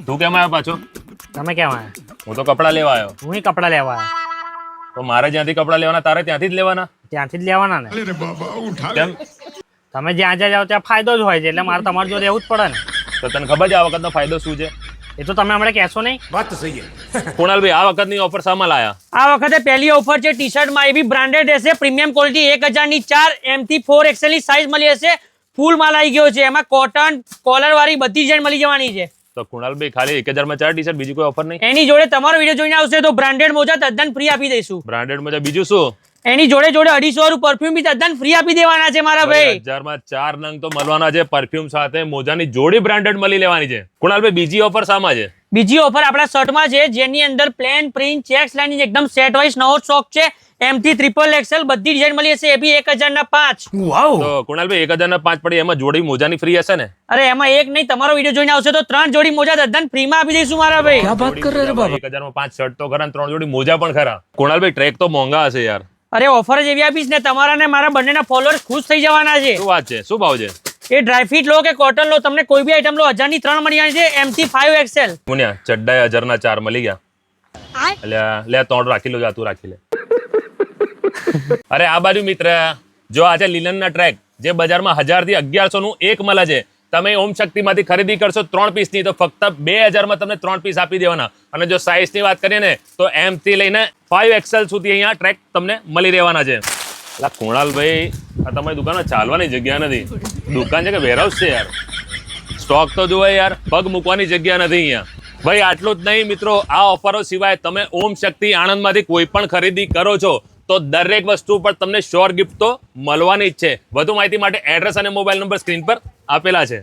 તું કેમ આવ્યો પાછો? તમે કેમ આવ્યા? હું તો કપડા લેવા આવ્યો. હું કપડા લેવા આવ્યા. તો મારે જ્યાંથી કપડા લેવાના તારે ત્યાંથી જ લેવાના. ત્યાંથી જ લેવાના ને. કેમ? તમે જ્યાં જ્યાં જાઓ ત્યાં ફાયદો જ હોય છે, એટલે મારે તમારી જોડે રહેવું જ પડે ને. તો તને ખબર છે આ વખતનો ફાયદો શું છે? એ તો તમે હમણાં કહેશો નહીં. કુણાલભાઈ, આ વખતની ઓફર શામાં લાયા? આ વખતે પહેલી ઓફર છે ટી શર્ટમાં, એવી બ્રાન્ડેડ રહેશે, પ્રીમિયમ ક્વોલિટી, 1000 ની 4 M થી 4XL ની સાઈઝ મળી હશે. ફૂલ માલ આવી ગયો છે, એમાં કોટન કોલર વાળી બધી ડિઝાઇન મળી જવાની છે. તો કુણાલભાઈ ખાલી 1000 માં 4 ટી-શર્ટ, બીજી કોઈ ઓફર નહીં? એની જોડે તમારો વિડીયો જોઈને આવશે તો બ્રાન્ડેડ મોજા તદ્દન ફ્રી આપી દઈશું. બ્રાન્ડેડ માં બીજું શું? એની જોડે જોડે 250 વાળું પરફ્યુમ બી તદ્દન ફ્રી આપી દેવાના છે મારા ભાઈ. 1000 માં 4 નંગ તો મળવાના છે. પરફ્યુમ સાથે મોજાની જોડી બ્રાન્ડેડ મળી લેવાની છે. કુણાલભાઈ, બીજી ઓફર શામાં છે? બીજી ઓફર આપણા શર્ટમાં છે, જેની અંદર પ્લેન પ્રિન્ટ ચેક્સ લાઈન એકદમ સેટ વાઇઝ નવો સ્ટોક છે. M થી XXL બધી ડિઝાઇન મળી હશે, એ બી 1000 ના 5. તો કુણાલભાઈ, 1000 ના 5 પડી, એમાં જોડી મોજાની ફ્રી હશે ને? અરે એમાં એક નહીં, તમારો વિડીયો જોઈને આવશે તો 3 જોડી મોજા તદ્દન ફ્રી માં આપી દઈશું મારા ભાઈ. 1000 માં 5 શર્ટ તો ખરા, 3 જોડી મોજા પણ ખરા. કુણાલભાઈ, ટ્રેક તો મોંઘા હશે યાર. અરે ઓફર જ એવી આપીશ ને, તમારા ને મારા બંનેના ફોલોઅર્સ ખુશ થઈ જવાના છે. શું વાત છે? શું ભાવ છે? એ ડ્રાય ફિટ લો કે કોટન લો, તમને કોઈ બી આઈટમ લો 1000 ની 3 મળી જાય છે. M થી 5XL. મુન્યા ચડ્ડા 1000 ના 4 મળી ગયા. અલ્યા લે 3 રાખી લો, જા તું રાખી લે. અરે આ બાજુ મિત્ર, જો આ છે લિનન ના ટ્રેક, જે બજારમાં 1000 થી 1100 નું એક મળે છે. તમે ઓમ શક્તિ માંથી ખરીદી કરશો 3 પીસ ની, તો ફક્ત 2000 માં તમને 3 પીસ આપી દેવાના. અને જો સાઈઝ ની વાત કરીએ ને, તો M થી લઈને 5XL સુધી અહીંયા ટ્રેક તમને મળી રહેવાના છે. એટલે કુણાલભાઈ, આ તમારી દુકાનમાં ચાલવાની જગ્યા નથી. દુકાન છે કે વેરહાઉસ છે યાર? સ્ટોક તો જુઓ યાર, પગ મૂકવાની જગ્યા નથી અહીંયા. ભાઈ આટલું જ નહીં મિત્રો, આ ઓફરો સિવાય તમે ઓમ શક્તિ આણંદમાંથી કોઈ પણ ખરીદી કરો છો તો દરેક વસ્તુ પર તમને શ્યોર ગિફ્ટ તો મળવાની જ છે. વધુ માહિતી માટે એડ્રેસ અને મોબાઈલ નંબર સ્ક્રીન પર આપેલા છે.